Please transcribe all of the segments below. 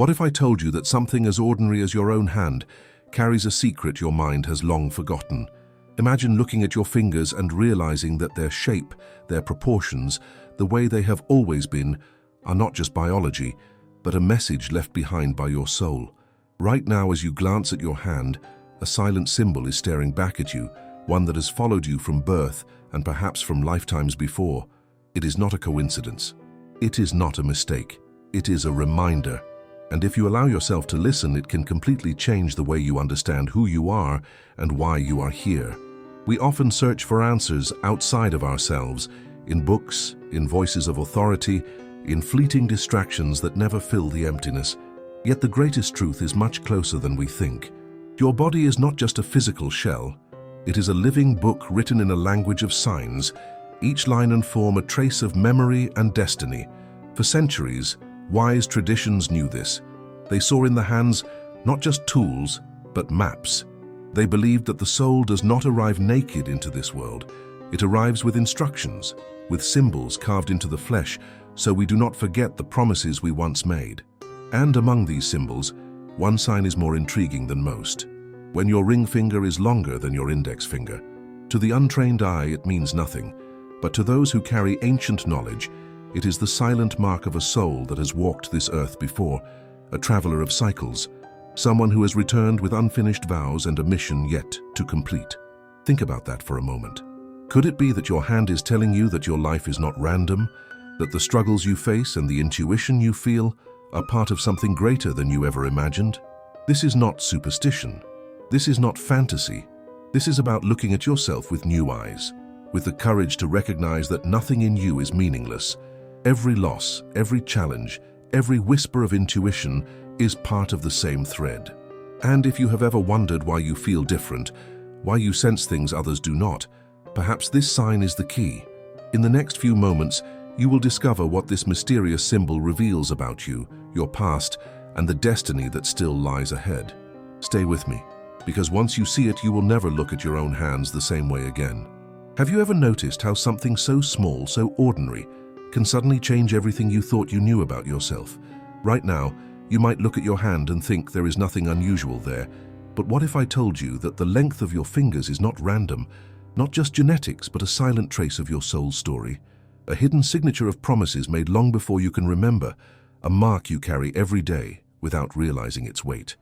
What if I told you that something as ordinary as your own hand carries a secret your mind has long forgotten? Imagine looking at your fingers and realizing that their shape, their proportions, the way they have always been, are not just biology, but a message left behind by your soul. Right now, as you glance at your hand, a silent symbol is staring back at you, one that has followed you from birth and perhaps from lifetimes before. It is not a coincidence. It is not a mistake. It is a reminder. And if you allow yourself to listen, it can completely change the way you understand who you are and why you are here. We often search for answers outside of ourselves, in books, in voices of authority, in fleeting distractions that never fill the emptiness. Yet the greatest truth is much closer than we think. Your body is not just a physical shell. It is a living book written in a language of signs, each line and form a trace of memory and destiny. For centuries, wise traditions knew this. They saw in the hands not just tools, but maps. They believed that the soul does not arrive naked into this world. It arrives with instructions, with symbols carved into the flesh, so we do not forget the promises we once made. And among these symbols, one sign is more intriguing than most. When your ring finger is longer than your index finger. To the untrained eye, it means nothing, but to those who carry ancient knowledge, it is the silent mark of a soul that has walked this earth before, a traveler of cycles, someone who has returned with unfinished vows and a mission yet to complete. Think about that for a moment. Could it be that your hand is telling you that your life is not random, that the struggles you face and the intuition you feel are part of something greater than you ever imagined? This is not superstition. This is not fantasy. This is about looking at yourself with new eyes, with the courage to recognize that nothing in you is meaningless. Every loss, every challenge, every whisper of intuition is part of the same thread. And if you have ever wondered why you feel different, why you sense things others do not, perhaps this sign is the key. In the next few moments, you will discover what this mysterious symbol reveals about you, your past, and the destiny that still lies ahead. Stay with me, because once you see it, you will never look at your own hands the same way again. Have you ever noticed how something so small, so ordinary, can suddenly change everything you thought you knew about yourself? Right now, you might look at your hand and think there is nothing unusual there, but what if I told you that the length of your fingers is not random, not just genetics, but a silent trace of your soul's story? A hidden signature of promises made long before you can remember, a mark you carry every day without realizing its weight.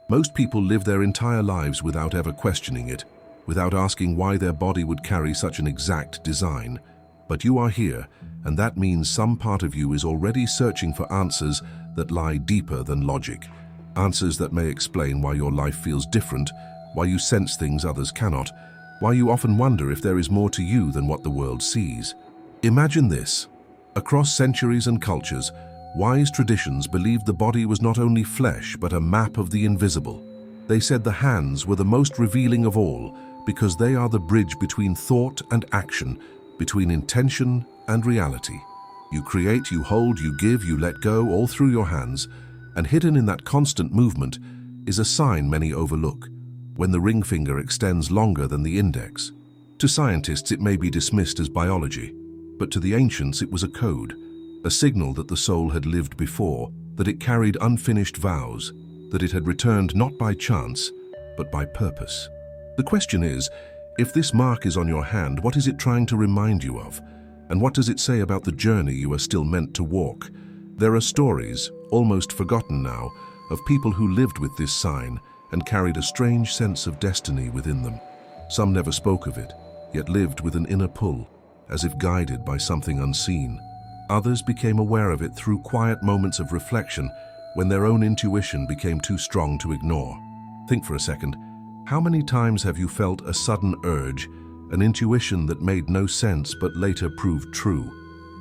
Most people live their entire lives without ever questioning it, without asking why their body would carry such an exact design. But you are here, and that means some part of you is already searching for answers that lie deeper than logic. Answers that may explain why your life feels different, why you sense things others cannot, why you often wonder if there is more to you than what the world sees. Imagine this. Across centuries and cultures, wise traditions believed the body was not only flesh but a map of the invisible. They said the hands were the most revealing of all because they are the bridge between thought and action, between intention and reality. You create, you hold, you give, you let go, all through your hands, and hidden in that constant movement is a sign many overlook, when the ring finger extends longer than the index. To scientists, it may be dismissed as biology, but to the ancients it was a code, a signal that the soul had lived before, that it carried unfinished vows, that it had returned not by chance, but by purpose. The question is, if this mark is on your hand, what is it trying to remind you of? And what does it say about the journey you are still meant to walk? There are stories, almost forgotten now, of people who lived with this sign and carried a strange sense of destiny within them. Some never spoke of it, yet lived with an inner pull, as if guided by something unseen. Others became aware of it through quiet moments of reflection when their own intuition became too strong to ignore. Think for a second. How many times have you felt a sudden urge, an intuition that made no sense but later proved true?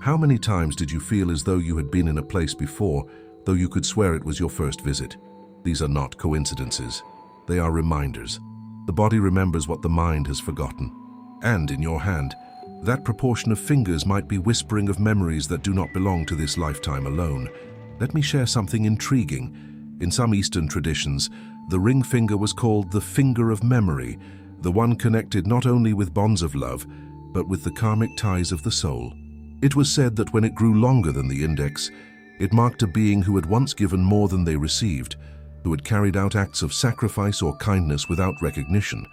How many times did you feel as though you had been in a place before, though you could swear it was your first visit? These are not coincidences. They are reminders. The body remembers what the mind has forgotten. And in your hand, that proportion of fingers might be whispering of memories that do not belong to this lifetime alone. Let me share something intriguing. In some Eastern traditions, the ring finger was called the finger of memory, the one connected not only with bonds of love, but with the karmic ties of the soul. It was said that when it grew longer than the index, It marked a being who had once given more than they received, who had carried out acts of sacrifice or kindness without recognition,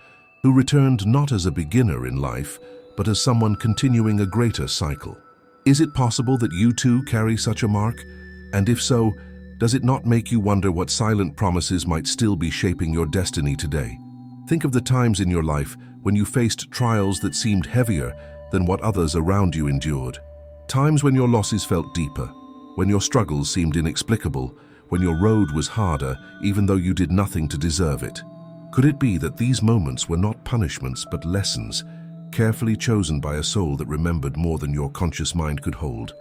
who returned not as a beginner in life, but as someone continuing a greater cycle. Is it possible that you too carry such a mark? And if so, does it not make you wonder what silent promises might still be shaping your destiny today? Think of the times in your life when you faced trials that seemed heavier than what others around you endured. Times when your losses felt deeper, when your struggles seemed inexplicable, when your road was harder even though you did nothing to deserve it. Could it be that these moments were not punishments but lessons, carefully chosen by a soul that remembered more than your conscious mind could hold?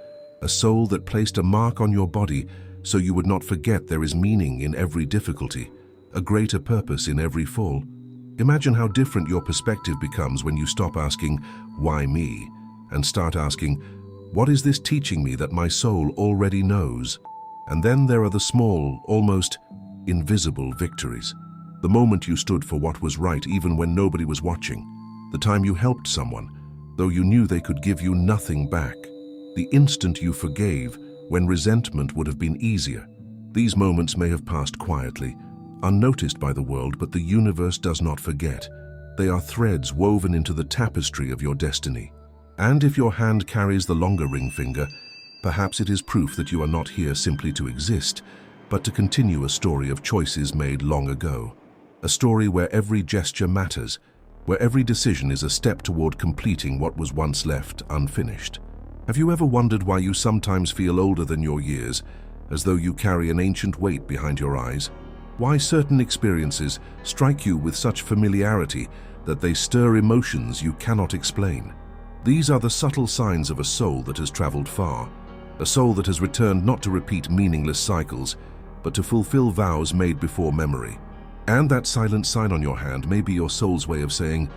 A soul that placed a mark on your body so you would not forget there is meaning in every difficulty, a greater purpose in every fall. Imagine how different your perspective becomes when you stop asking, "Why me?" and start asking, "What is this teaching me that my soul already knows?" And then there are the small, almost invisible victories. The moment you stood for what was right even when nobody was watching. The time you helped someone, though you knew they could give you nothing back. The instant you forgave when resentment would have been easier. These moments may have passed quietly, unnoticed by the world, but the universe does not forget. They are threads woven into the tapestry of your destiny. And if your hand carries the longer ring finger, perhaps it is proof that you are not here simply to exist, but to continue a story of choices made long ago. A story where every gesture matters, where every decision is a step toward completing what was once left unfinished. Have you ever wondered why you sometimes feel older than your years, as though you carry an ancient weight behind your eyes? Why certain experiences strike you with such familiarity that they stir emotions you cannot explain? These are the subtle signs of a soul that has traveled far, a soul that has returned not to repeat meaningless cycles, but to fulfill vows made before memory. And that silent sign on your hand may be your soul's way of saying,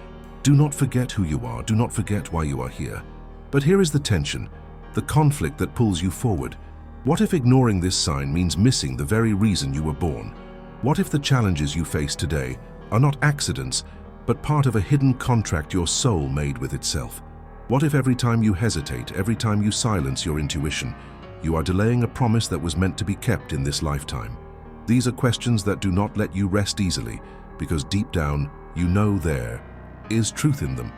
"Do not forget who you are, do not forget why you are here." But here is the tension, the conflict that pulls you forward. What if ignoring this sign means missing the very reason you were born? What if the challenges you face today are not accidents, but part of a hidden contract your soul made with itself? What if every time you hesitate, every time you silence your intuition, you are delaying a promise that was meant to be kept in this lifetime? These are questions that do not let you rest easily, because deep down, you know there is truth in them.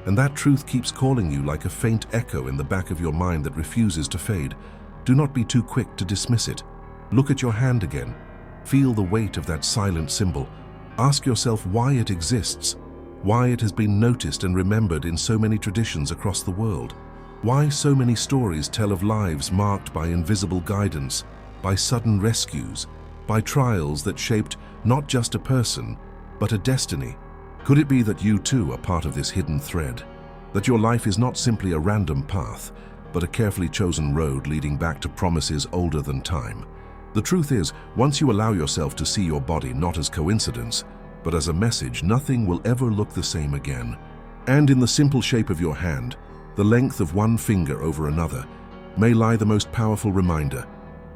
And that truth keeps calling you like a faint echo in the back of your mind that refuses to fade. Do not be too quick to dismiss it. Look at your hand again. Feel the weight of that silent symbol. Ask yourself why it exists, why it has been noticed and remembered in so many traditions across the world. Why so many stories tell of lives marked by invisible guidance, by sudden rescues, by trials that shaped not just a person, but a destiny. Could it be that you too are part of this hidden thread? That your life is not simply a random path, but a carefully chosen road leading back to promises older than time? The truth is, once you allow yourself to see your body not as coincidence, but as a message, nothing will ever look the same again. And in the simple shape of your hand, the length of one finger over another, may lie the most powerful reminder.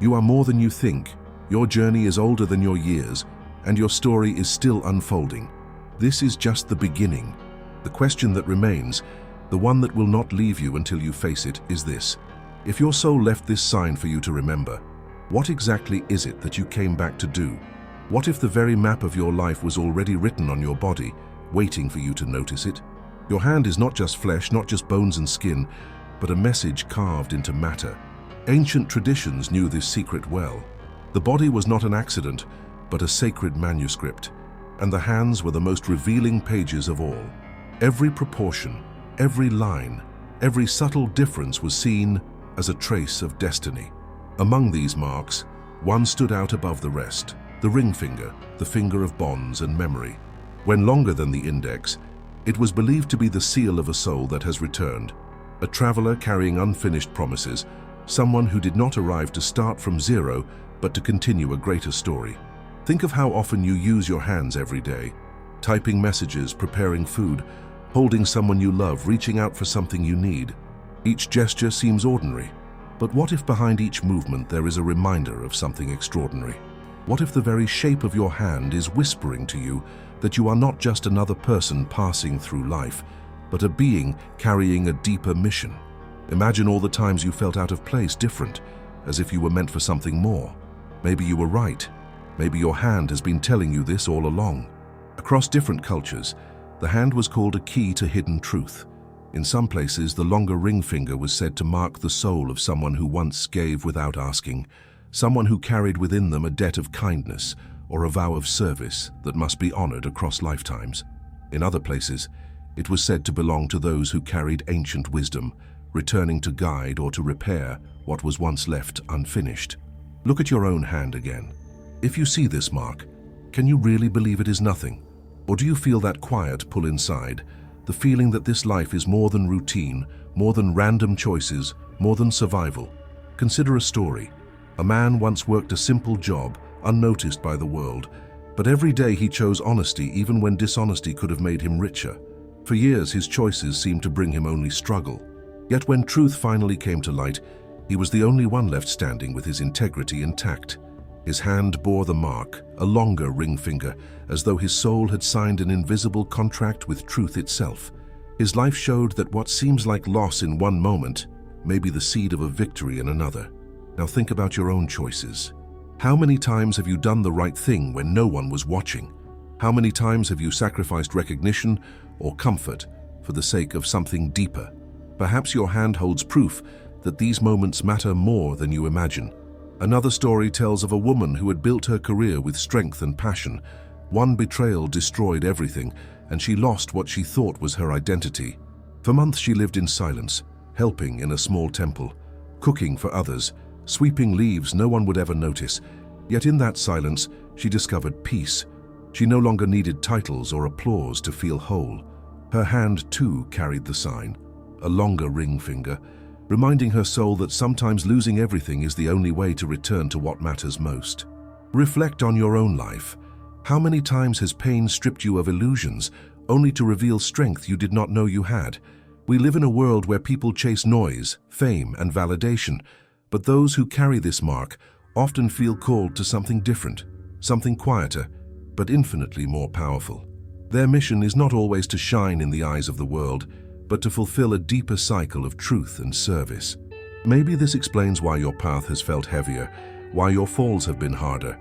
You are more than you think, your journey is older than your years, and your story is still unfolding. This is just the beginning. The question that remains, the one that will not leave you until you face it, is this. If your soul left this sign for you to remember, what exactly is it that you came back to do? What if the very map of your life was already written on your body, waiting for you to notice it? Your hand is not just flesh, not just bones and skin, but a message carved into matter. Ancient traditions knew this secret well. The body was not an accident, but a sacred manuscript, and the hands were the most revealing pages of all. Every proportion, every line, every subtle difference was seen as a trace of destiny. Among these marks, one stood out above the rest, the ring finger, the finger of bonds and memory. When longer than the index, it was believed to be the seal of a soul that has returned, a traveler carrying unfinished promises, someone who did not arrive to start from zero, but to continue a greater story. Think of how often you use your hands every day, typing messages, preparing food, holding someone you love, reaching out for something you need. Each gesture seems ordinary, but what if behind each movement there is a reminder of something extraordinary? What if the very shape of your hand is whispering to you that you are not just another person passing through life, but a being carrying a deeper mission? Imagine all the times you felt out of place, different, as if you were meant for something more. Maybe you were right. Maybe your hand has been telling you this all along. Across different cultures, the hand was called a key to hidden truth. In some places, the longer ring finger was said to mark the soul of someone who once gave without asking, someone who carried within them a debt of kindness or a vow of service that must be honored across lifetimes. In other places, it was said to belong to those who carried ancient wisdom, returning to guide or to repair what was once left unfinished. Look at your own hand again. If you see this mark, can you really believe it is nothing? Or do you feel that quiet pull inside, the feeling that this life is more than routine, more than random choices, more than survival? Consider a story. A man once worked a simple job, unnoticed by the world, but every day he chose honesty even when dishonesty could have made him richer. For years his choices seemed to bring him only struggle. Yet when truth finally came to light, he was the only one left standing with his integrity intact. His hand bore the mark, a longer ring finger, as though his soul had signed an invisible contract with truth itself. His life showed that what seems like loss in one moment may be the seed of a victory in another. Now think about your own choices. How many times have you done the right thing when no one was watching? How many times have you sacrificed recognition or comfort for the sake of something deeper? Perhaps your hand holds proof that these moments matter more than you imagine. Another story tells of a woman who had built her career with strength and passion. One betrayal destroyed everything, and she lost what she thought was her identity. For months she lived in silence, helping in a small temple, cooking for others, sweeping leaves no one would ever notice. Yet in that silence, she discovered peace. She no longer needed titles or applause to feel whole. Her hand, too, carried the sign, a longer ring finger, reminding her soul that sometimes losing everything is the only way to return to what matters most. Reflect on your own life. How many times has pain stripped you of illusions, only to reveal strength you did not know you had? We live in a world where people chase noise, fame, and validation, but those who carry this mark often feel called to something different, something quieter, but infinitely more powerful. Their mission is not always to shine in the eyes of the world, but to fulfill a deeper cycle of truth and service. Maybe this explains why your path has felt heavier, why your falls have been harder,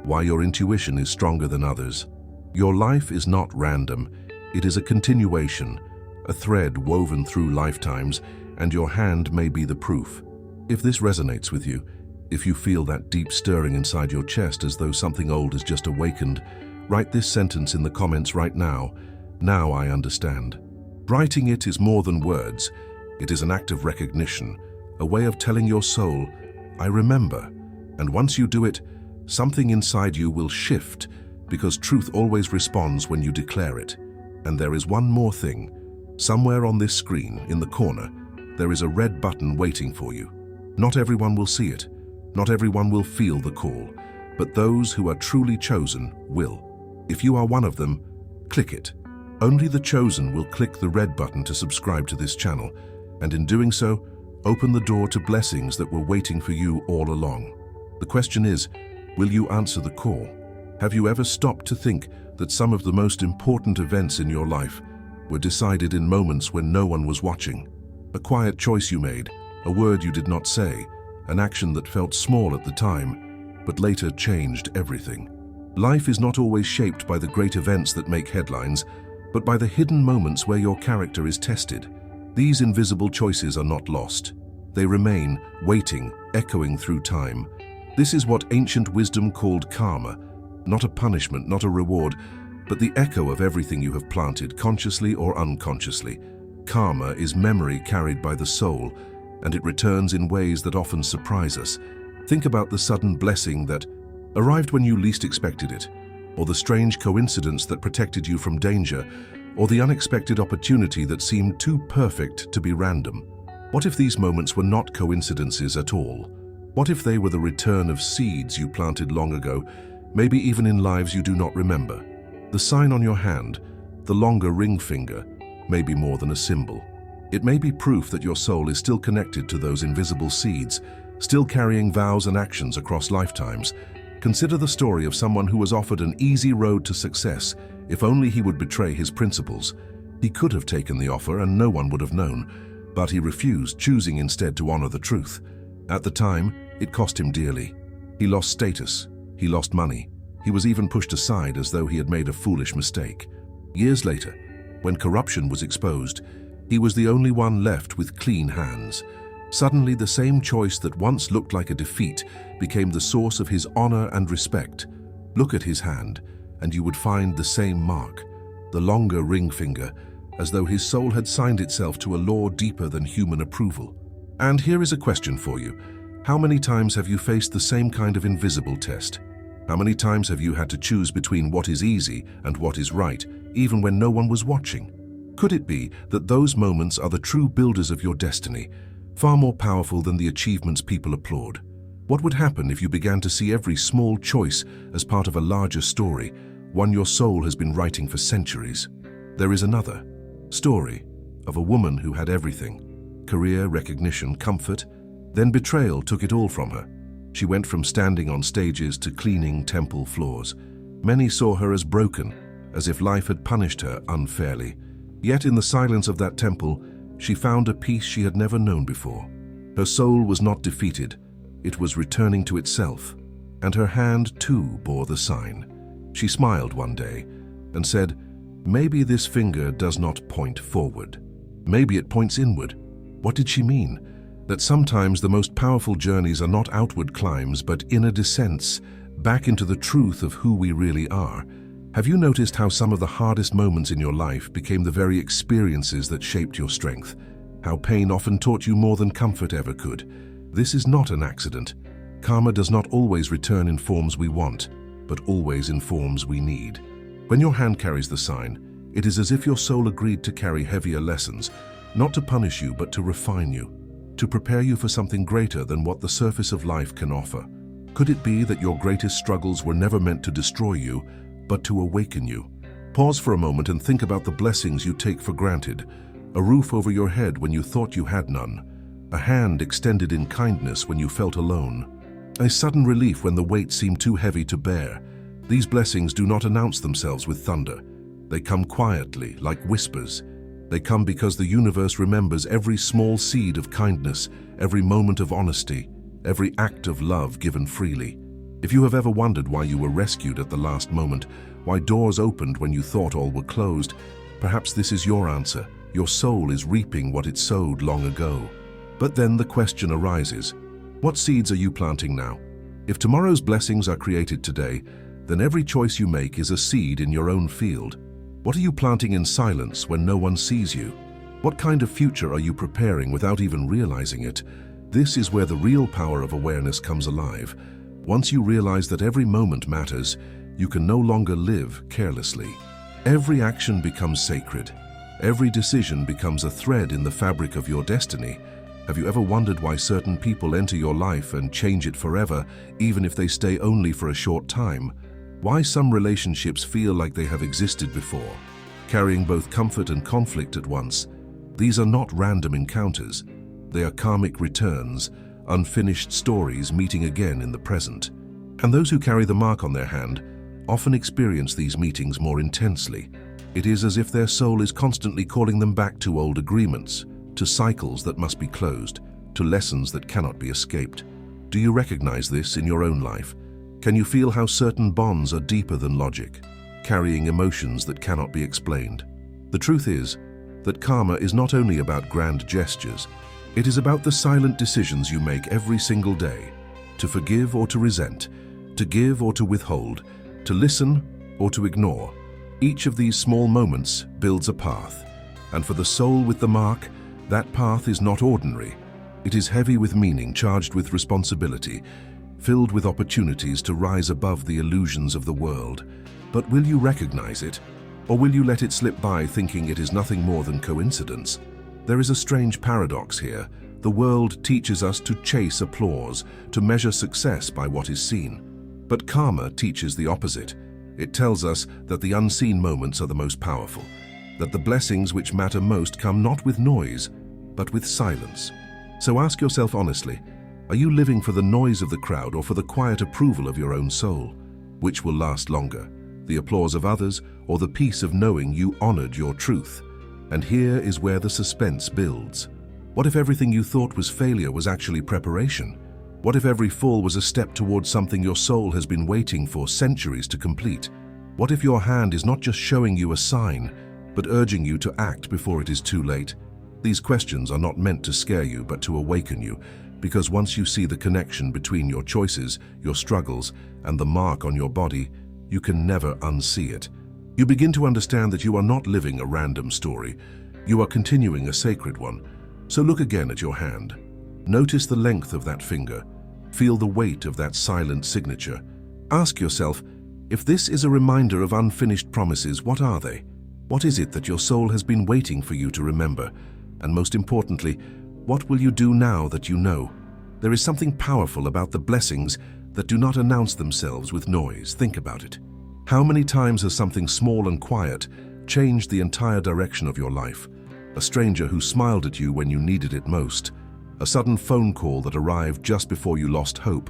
why your intuition is stronger than others. Your life is not random, it is a continuation, a thread woven through lifetimes, and your hand may be the proof. If this resonates with you, if you feel that deep stirring inside your chest as though something old has just awakened, write this sentence in the comments right now. Now I understand. Writing it is more than words. It is an act of recognition, a way of telling your soul, I remember. And once you do it, something inside you will shift, because truth always responds when you declare it. And there is one more thing. Somewhere on this screen, in the corner, there is a red button waiting for you. Not everyone will see it. Not everyone will feel the call, but those who are truly chosen will. If you are one of them, click it. Only the chosen will click the red button to subscribe to this channel, and in doing so, open the door to blessings that were waiting for you all along. The question is, will you answer the call? Have you ever stopped to think that some of the most important events in your life were decided in moments when no one was watching? A quiet choice you made, a word you did not say, an action that felt small at the time, but later changed everything. Life is not always shaped by the great events that make headlines, but by the hidden moments where your character is tested. These invisible choices are not lost. They remain, waiting, echoing through time. This is what ancient wisdom called karma, not a punishment, not a reward, but the echo of everything you have planted, consciously or unconsciously. Karma is memory carried by the soul, and it returns in ways that often surprise us. Think about the sudden blessing that arrived when you least expected it, or the strange coincidence that protected you from danger, or the unexpected opportunity that seemed too perfect to be random. What if these moments were not coincidences at all? What if they were the return of seeds you planted long ago, maybe even in lives you do not remember? The sign on your hand, the longer ring finger, may be more than a symbol. It may be proof that your soul is still connected to those invisible seeds, still carrying vows and actions across lifetimes. Consider the story of someone who was offered an easy road to success if only he would betray his principles. He could have taken the offer and no one would have known, but he refused, choosing instead to honor the truth. At the time, It cost him dearly. He lost status. He lost money. He was even pushed aside as though he had made a foolish mistake. Years later, when corruption was exposed, he was the only one left with clean hands. Suddenly, the same choice that once looked like a defeat became the source of his honor and respect. Look at his hand, and you would find the same mark, the longer ring finger, as though his soul had signed itself to a law deeper than human approval. And here is a question for you. How many times have you faced the same kind of invisible test? How many times have you had to choose between what is easy and what is right, even when no one was watching? Could it be that those moments are the true builders of your destiny, far more powerful than the achievements people applaud? What would happen if you began to see every small choice as part of a larger story, one your soul has been writing for centuries? There is another story of a woman who had everything: career, recognition, comfort. Then betrayal took it all from her. She went from standing on stages to cleaning temple floors. Many saw her as broken, as if life had punished her unfairly. Yet in the silence of that temple, she found a peace she had never known before. Her soul was not defeated. It was returning to itself, and her hand too bore the sign. She smiled one day and said, "Maybe this finger does not point forward. Maybe it points inward." What did she mean? That sometimes the most powerful journeys are not outward climbs, but inner descents back into the truth of who we really are. Have you noticed how some of the hardest moments in your life became the very experiences that shaped your strength? How pain often taught you more than comfort ever could? This is not an accident. Karma does not always return in forms we want, but always in forms we need. When your hand carries the sign, it is as if your soul agreed to carry heavier lessons, not to punish you, but to refine you, to prepare you for something greater than what the surface of life can offer. Could it be that your greatest struggles were never meant to destroy you, but to awaken you? Pause for a moment and think about the blessings you take for granted. A roof over your head when you thought you had none. A hand extended in kindness when you felt alone. A sudden relief when the weight seemed too heavy to bear. These blessings do not announce themselves with thunder. They come quietly, like whispers. They come because the universe remembers every small seed of kindness, every moment of honesty, every act of love given freely. If you have ever wondered why you were rescued at the last moment, why doors opened when you thought all were closed, perhaps this is your answer. Your soul is reaping what it sowed long ago. But then the question arises, what seeds are you planting now? If tomorrow's blessings are created today, then every choice you make is a seed in your own field. What are you planting in silence when no one sees you? What kind of future are you preparing without even realizing it? This is where the real power of awareness comes alive. Once you realize that every moment matters, you can no longer live carelessly. Every action becomes sacred. Every decision becomes a thread in the fabric of your destiny. Have you ever wondered why certain people enter your life and change it forever, even if they stay only for a short time? Why some relationships feel like they have existed before, carrying both comfort and conflict at once? These are not random encounters. They are karmic returns, unfinished stories meeting again in the present. And those who carry the mark on their hand often experience these meetings more intensely. It is as if their soul is constantly calling them back to old agreements, to cycles that must be closed, to lessons that cannot be escaped. Do you recognize this in your own life? Can you feel how certain bonds are deeper than logic, carrying emotions that cannot be explained? The truth is that karma is not only about grand gestures, it is about the silent decisions you make every single day, to forgive or to resent, to give or to withhold, to listen or to ignore. Each of these small moments builds a path, and for the soul with the mark, that path is not ordinary. It is heavy with meaning, charged with responsibility, filled with opportunities to rise above the illusions of the world. But will you recognize it? Or will you let it slip by thinking it is nothing more than coincidence? There is a strange paradox here. The world teaches us to chase applause, to measure success by what is seen. But karma teaches the opposite. It tells us that the unseen moments are the most powerful, that the blessings which matter most come not with noise, but with silence. So ask yourself honestly, are you living for the noise of the crowd or for the quiet approval of your own soul? Which will last longer, the applause of others or the peace of knowing you honored your truth? And here is where the suspense builds. What if everything you thought was failure was actually preparation? What if every fall was a step towards something your soul has been waiting for centuries to complete? What if your hand is not just showing you a sign, but urging you to act before it is too late? These questions are not meant to scare you, but to awaken you, because once you see the connection between your choices, your struggles, and the mark on your body, you can never unsee it. You begin to understand that you are not living a random story. You are continuing a sacred one. So look again at your hand. Notice the length of that finger. Feel the weight of that silent signature. Ask yourself, if this is a reminder of unfinished promises, what are they? What is it that your soul has been waiting for you to remember? And most importantly, what will you do now that you know? There is something powerful about the blessings that do not announce themselves with noise. Think about it. How many times has something small and quiet changed the entire direction of your life? A stranger who smiled at you when you needed it most. A sudden phone call that arrived just before you lost hope.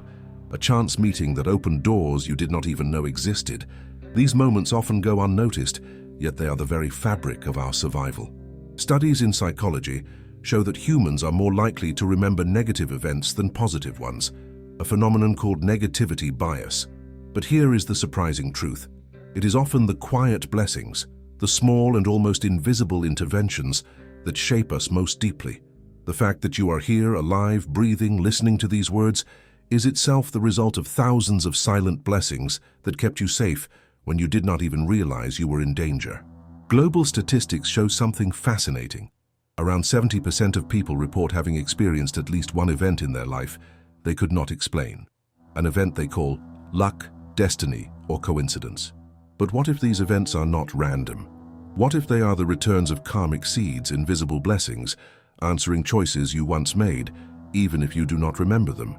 A chance meeting that opened doors you did not even know existed. These moments often go unnoticed, yet they are the very fabric of our survival. Studies in psychology show that humans are more likely to remember negative events than positive ones, a phenomenon called negativity bias. But here is the surprising truth. It is often the quiet blessings, the small and almost invisible interventions that shape us most deeply. The fact that you are here, alive, breathing, listening to these words, is itself the result of thousands of silent blessings that kept you safe when you did not even realize you were in danger. Global statistics show something fascinating. Around 70% of people report having experienced at least one event in their life they could not explain. An event they call luck, destiny, or coincidence. But what if these events are not random? What if they are the returns of karmic seeds, invisible blessings, answering choices you once made, even if you do not remember them?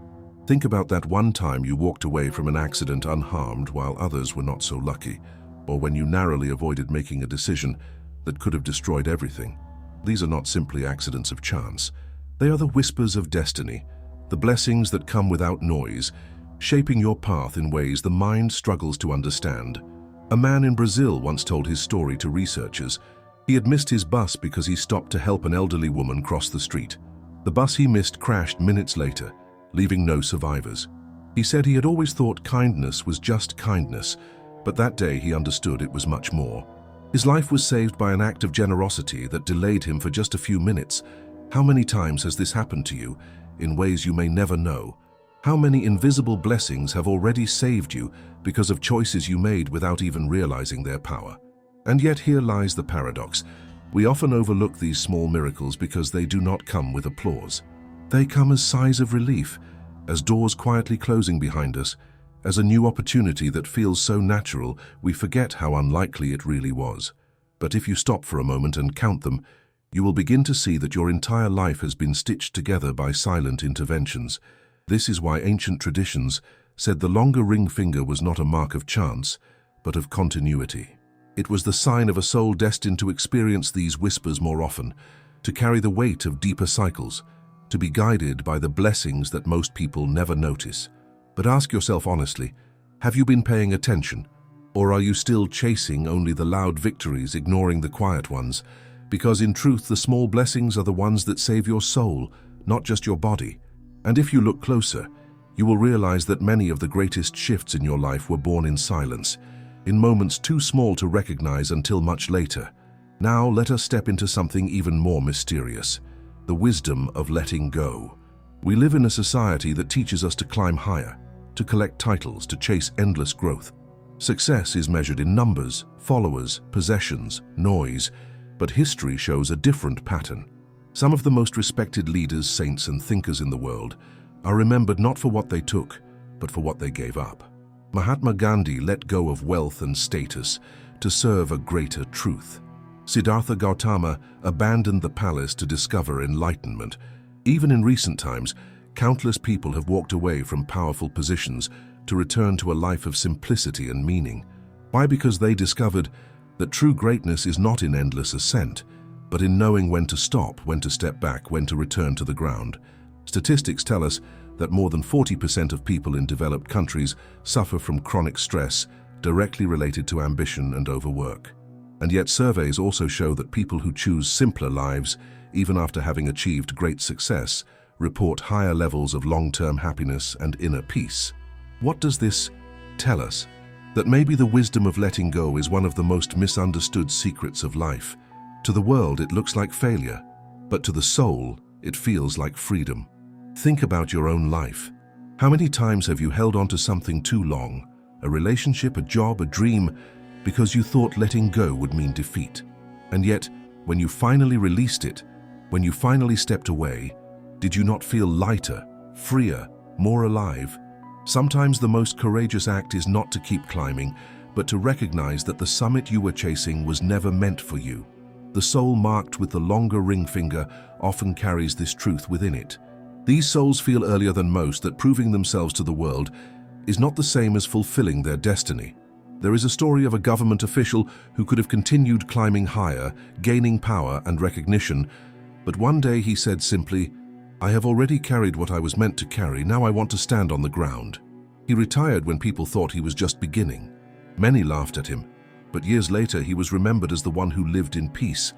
Think about that one time you walked away from an accident unharmed while others were not so lucky, or when you narrowly avoided making a decision that could have destroyed everything. These are not simply accidents of chance. They are the whispers of destiny, the blessings that come without noise, shaping your path in ways the mind struggles to understand. A man in Brazil once told his story to researchers. He had missed his bus because he stopped to help an elderly woman cross the street. The bus he missed crashed minutes later, leaving no survivors. He said he had always thought kindness was just kindness, but that day he understood it was much more. His life was saved by an act of generosity that delayed him for just a few minutes. How many times has this happened to you, in ways you may never know? How many invisible blessings have already saved you because of choices you made without even realizing their power? And yet here lies the paradox. We often overlook these small miracles because they do not come with applause. They come as sighs of relief, as doors quietly closing behind us, as a new opportunity that feels so natural we forget how unlikely it really was. But if you stop for a moment and count them, you will begin to see that your entire life has been stitched together by silent interventions. This is why ancient traditions said the longer ring finger was not a mark of chance, but of continuity. It was the sign of a soul destined to experience these whispers more often, to carry the weight of deeper cycles, to be guided by the blessings that most people never notice. But ask yourself honestly, have you been paying attention? Or are you still chasing only the loud victories, ignoring the quiet ones? Because in truth, the small blessings are the ones that save your soul, not just your body. And if you look closer, you will realize that many of the greatest shifts in your life were born in silence, in moments too small to recognize until much later. Now let us step into something even more mysterious, the wisdom of letting go. We live in a society that teaches us to climb higher, to collect titles, to chase endless growth. Success is measured in numbers, followers, possessions, noise, but history shows a different pattern. Some of the most respected leaders, saints, and thinkers in the world are remembered not for what they took, but for what they gave up. Mahatma Gandhi let go of wealth and status to serve a greater truth. Siddhartha Gautama abandoned the palace to discover enlightenment. Even in recent times, countless people have walked away from powerful positions to return to a life of simplicity and meaning. Why? Because they discovered that true greatness is not in endless ascent, but in knowing when to stop, when to step back, when to return to the ground. Statistics tell us that more than 40% of people in developed countries suffer from chronic stress directly related to ambition and overwork. And yet surveys also show that people who choose simpler lives, even after having achieved great success, report higher levels of long-term happiness and inner peace. What does this tell us? That maybe the wisdom of letting go is one of the most misunderstood secrets of life. To the world, it looks like failure, but to the soul, it feels like freedom. Think about your own life. How many times have you held on to something too long, a relationship, a job, a dream, because you thought letting go would mean defeat? And yet, when you finally released it, when you finally stepped away, did you not feel lighter, freer, more alive? Sometimes the most courageous act is not to keep climbing, but to recognize that the summit you were chasing was never meant for you. The soul marked with the longer ring finger often carries this truth within it. These souls feel earlier than most that proving themselves to the world is not the same as fulfilling their destiny. There is a story of a government official who could have continued climbing higher, gaining power and recognition, but one day he said simply, "I have already carried what I was meant to carry, now I want to stand on the ground." He retired when people thought he was just beginning. Many laughed at him, but years later he was remembered as the one who lived in peace,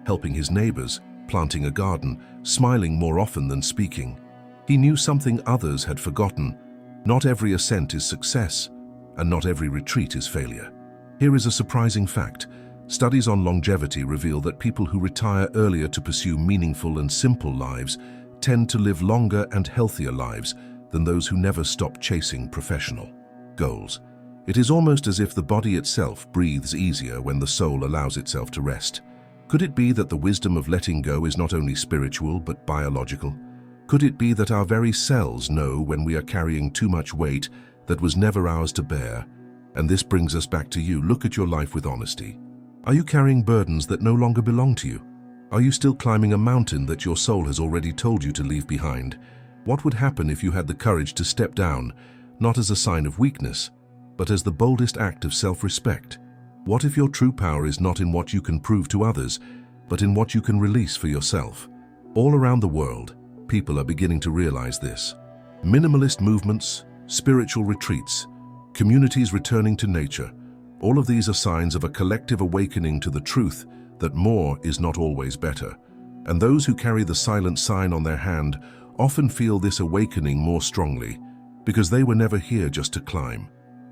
helping his neighbors, planting a garden, smiling more often than speaking. He knew something others had forgotten. Not every ascent is success, and not every retreat is failure. Here is a surprising fact. Studies on longevity reveal that people who retire earlier to pursue meaningful and simple lives tend to live longer and healthier lives than those who never stop chasing professional goals. It is almost as if the body itself breathes easier when the soul allows itself to rest. Could it be that the wisdom of letting go is not only spiritual but biological? Could it be that our very cells know when we are carrying too much weight that was never ours to bear? And this brings us back to you. Look at your life with honesty. Are you carrying burdens that no longer belong to you? Are you still climbing a mountain that your soul has already told you to leave behind? What would happen if you had the courage to step down, not as a sign of weakness, but as the boldest act of self-respect? What if your true power is not in what you can prove to others, but in what you can release for yourself? All around the world, people are beginning to realize this. Minimalist movements, spiritual retreats, communities returning to nature, all of these are signs of a collective awakening to the truth that more is not always better. And those who carry the silent sign on their hand often feel this awakening more strongly, because they were never here just to climb.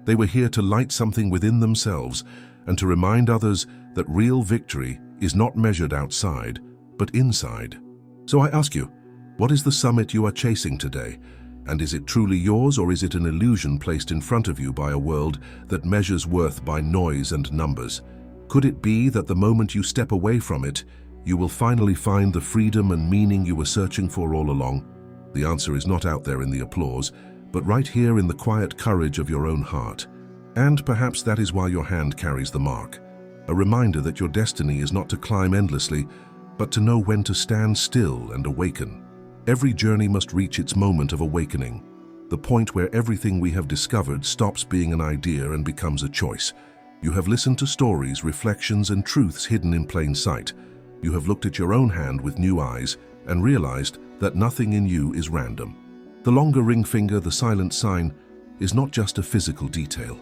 They were here to light something within themselves and to remind others that real victory is not measured outside, but inside. So I ask you, what is the summit you are chasing today? And is it truly yours, or is it an illusion placed in front of you by a world that measures worth by noise and numbers? Could it be that the moment you step away from it, you will finally find the freedom and meaning you were searching for all along? The answer is not out there in the applause, but right here in the quiet courage of your own heart. And perhaps that is why your hand carries the mark. A reminder that your destiny is not to climb endlessly, but to know when to stand still and awaken. Every journey must reach its moment of awakening, the point where everything we have discovered stops being an idea and becomes a choice. You have listened to stories, reflections, and truths hidden in plain sight. You have looked at your own hand with new eyes and realized that nothing in you is random. The longer ring finger, the silent sign, is not just a physical detail.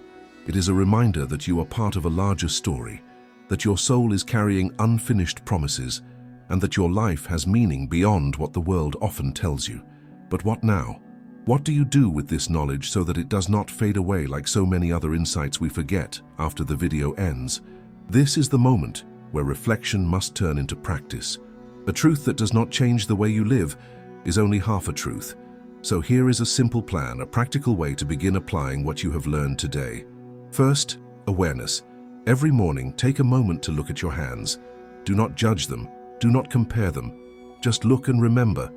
It is a reminder that you are part of a larger story, that your soul is carrying unfinished promises, and that your life has meaning beyond what the world often tells you. But what now? What do you do with this knowledge so that it does not fade away like so many other insights we forget after the video ends? This is the moment where reflection must turn into practice. A truth that does not change the way you live is only half a truth. So here is a simple plan, a practical way to begin applying what you have learned today. First, awareness. Every morning, take a moment to look at your hands. Do not judge them. Do not compare them. Just look and remember,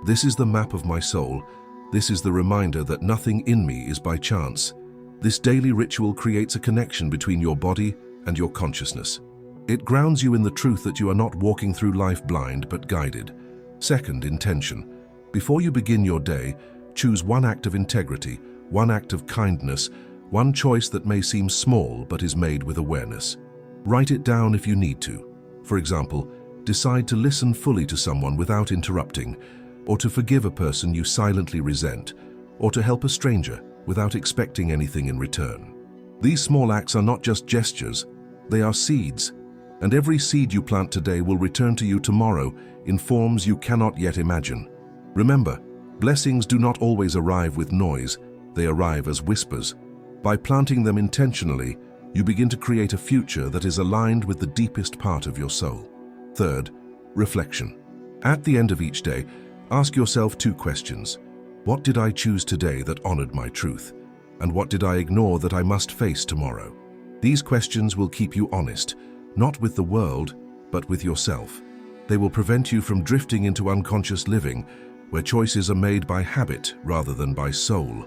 this is the map of my soul. This is the reminder that nothing in me is by chance. This daily ritual creates a connection between your body and your consciousness. It grounds you in the truth that you are not walking through life blind but guided. Second, intention. Before you begin your day, choose one act of integrity, one act of kindness, one choice that may seem small but is made with awareness. Write it down if you need to. For example, decide to listen fully to someone without interrupting, or to forgive a person you silently resent, or to help a stranger without expecting anything in return. These small acts are not just gestures, they are seeds, and every seed you plant today will return to you tomorrow in forms you cannot yet imagine. Remember, blessings do not always arrive with noise, they arrive as whispers. By planting them intentionally, you begin to create a future that is aligned with the deepest part of your soul. Third, reflection. At the end of each day, ask yourself 2 questions. What did I choose today that honored my truth? And what did I ignore that I must face tomorrow? These questions will keep you honest, not with the world, but with yourself. They will prevent you from drifting into unconscious living, where choices are made by habit rather than by soul.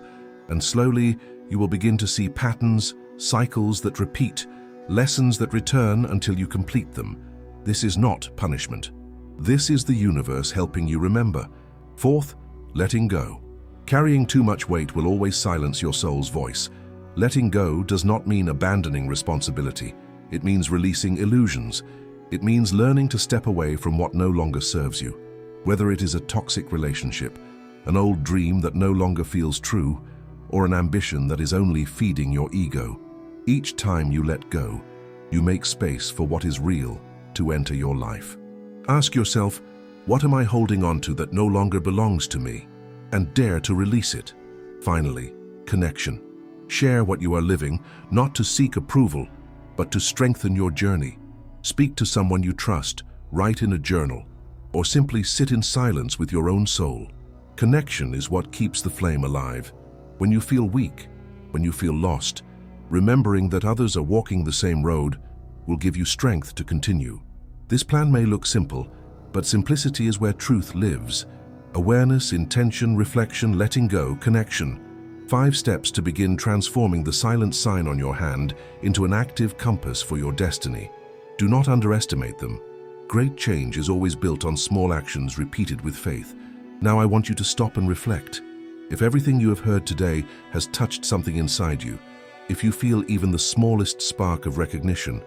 And slowly, you will begin to see patterns, cycles that repeat, lessons that return until you complete them. This is not punishment. This is the universe helping you remember. Fourth, letting go. Carrying too much weight will always silence your soul's voice. Letting go does not mean abandoning responsibility. It means releasing illusions. It means learning to step away from what no longer serves you. Whether it is a toxic relationship, an old dream that no longer feels true, or an ambition that is only feeding your ego. Each time you let go, you make space for what is real to enter your life. Ask yourself, what am I holding on to that no longer belongs to me? And dare to release it. Finally, connection. Share what you are living, not to seek approval, but to strengthen your journey. Speak to someone you trust, write in a journal, or simply sit in silence with your own soul. Connection is what keeps the flame alive. When you feel weak, when you feel lost, remembering that others are walking the same road will give you strength to continue. This plan may look simple, but simplicity is where truth lives. Awareness, intention, reflection, letting go, connection. 5 steps to begin transforming the silent sign on your hand into an active compass for your destiny. Do not underestimate them. Great change is always built on small actions repeated with faith. Now I want you to stop and reflect. If everything you have heard today has touched something inside you, if you feel even the smallest spark of recognition,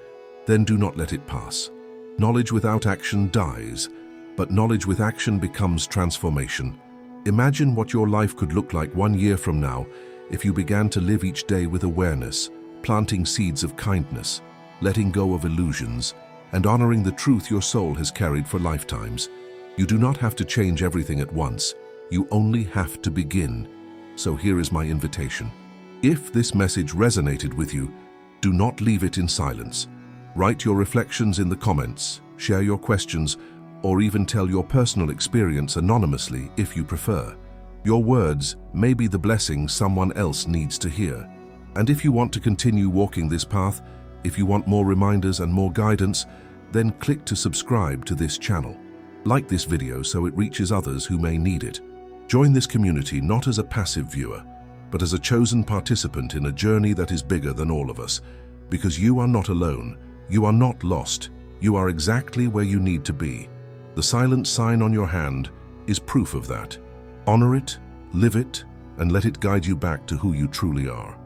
then do not let it pass. Knowledge without action dies, but knowledge with action becomes transformation. Imagine what your life could look like 1 year from now if you began to live each day with awareness, planting seeds of kindness, letting go of illusions, and honoring the truth your soul has carried for lifetimes. You do not have to change everything at once. You only have to begin. So here is my invitation. If this message resonated with you, do not leave it in silence. Write your reflections in the comments, share your questions, or even tell your personal experience anonymously if you prefer. Your words may be the blessing someone else needs to hear. And if you want to continue walking this path, if you want more reminders and more guidance, then click to subscribe to this channel. Like this video so it reaches others who may need it. Join this community not as a passive viewer, but as a chosen participant in a journey that is bigger than all of us. Because you are not alone, you are not lost, you are exactly where you need to be. The silent sign on your hand is proof of that. Honor it, live it, and let it guide you back to who you truly are.